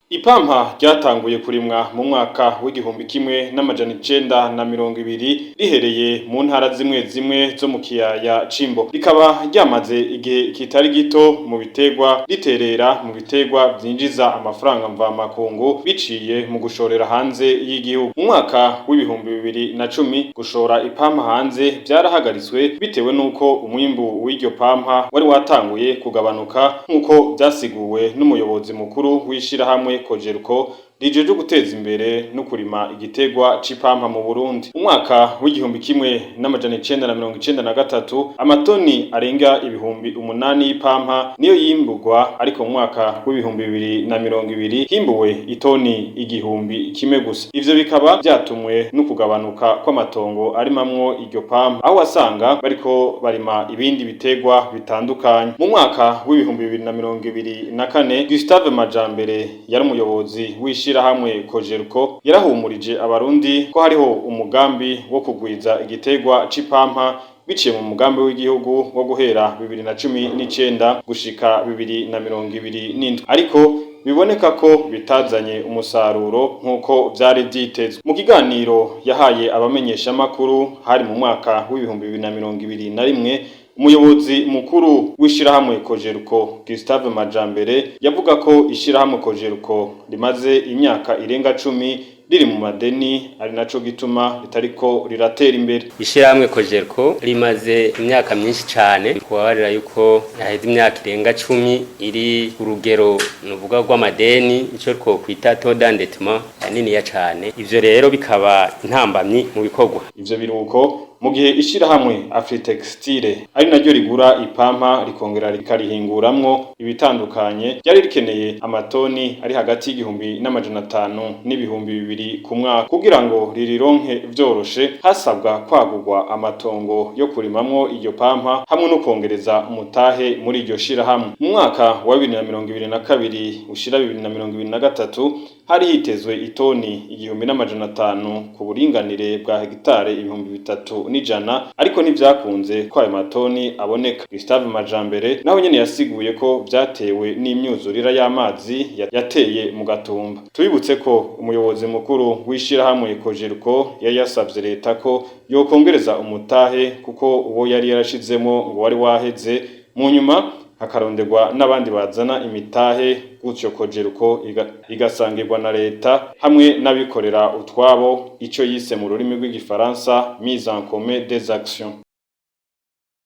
Ipampa ryatanguye kurimwa mu mwaka w'igihumbi kimwe n'amajana icenda na mirongo ibiri rihereye mu ntara zimwe zimwe zo mu kiyaya c'Imbo, rikaba ryamaze igihe kitari gito mu biterwa riterera mu biterwa vyinjiza amafaranga mvamakungu biciye mu gushorera hanze y'igihugu. Mu mwaka w'ibihumbi bibiri na cumi gushora ipampa hanze vyarahagaritswe bitewe n'uko umwimbu w'iryo pampa wari watanguye kugabanuka nk'uko vyasiguwe n'umuyobozi mukuru w'ishirahamwe Kojeruko rijeje guteza imbere no kurima igitegwa c'ipampa mu Burundi. Mu mwaka w'igihumbi kimwe n'amajana icenda na mirongo icenda na gatatu amatoni arenga ibihumbi 8 y'ipampa niyo yimburwa, ariko mu mwaka w'ibihumbi bibiri na mirongo ibiri himbuwe itoni igihumbi kimwe gusa. Ivyo bikaba vyatumwe no kugabanuka kw'amatongo arimamwo iryo pampa, aho wasanga bariko barima ibindi bitegwa bitandukanye. Mu mwaka w'ibihumbi bibiri na mirongo ibiri na kane Gustave Majambere yari umuyobozi w'ishirahamwe Kojeruko yarahumurije abarundi ko hariho umugambi wo kugwiza igitegwa c'ipampa biciye mu mugambi w'igihugu wo guhera 2019 gushika 2027, ariko biboneka ko bitazanye umusaruro nk'uko vyari vyitezwe. Mu kiganiro yahaye abamenyesha makuru hari mu mwaka w'ibihumbi bibiri na mirongo ibiri na rimwe, umuyobozi mukuru w'ishirahamwe Kojeruko Gustave Majambere yavuga ko ishirahamwe Kojeruko rimaze imyaka irenga 10 riri mu madeni, ari naco gituma ritariko riratera imbere. Ishirahamwe Kojeruko rimaze imyaka myinshi cyane, kubabarira yuko yaheze imyaka irenga 10 iri urugero nuvuga rw'amadeni, ico two kwita taux d'endettement nini ya cyane. Ivyo rero bikaba intambamyi mu bikorwa. Ivyo biruko mu gihe ishirahamwe Afritextile ari naryo rigura ipampa rikongera rikarihinguramwo ibitandukanye, ryari rikeneye amatoni ari hagati y'igihumbi n'amajana 5 n'ibihumbi 2 ku mwaka. Kugira ngo ririronke vyoroshe hasabwa kwagurwa amatongo yo kurimamwo iyo pampa hamwe no kongereza umutahe muri iryo shirahamwe. Mu mwaka wa 2022 ushira 2023 hari hitezwe itoni igihumbi n'amajana 5 ku buringanire bwa hegitare 3,100, ariko ntivyakunze ko ayo matoni aboneka. Gustave Majambere naho nyene yasiguye ko vyatewe n'imyuzurira y'amazi yateye mu Gatumba. Tubibutse ko umuyobozi mukuru w'ishirahamwe Kojeruko yari yasavye leta ko yokongereza umutahe kuko uwo yari yarashizemo ngo wari waheze, mu nyuma hakaronderwa n'abandi bazana imitahe, gutyo Kojeruko igasangirwa na leta hamwe n'abikorera utwabo, ico yise mu rurimi rw'igifaransa mise en commun des actions.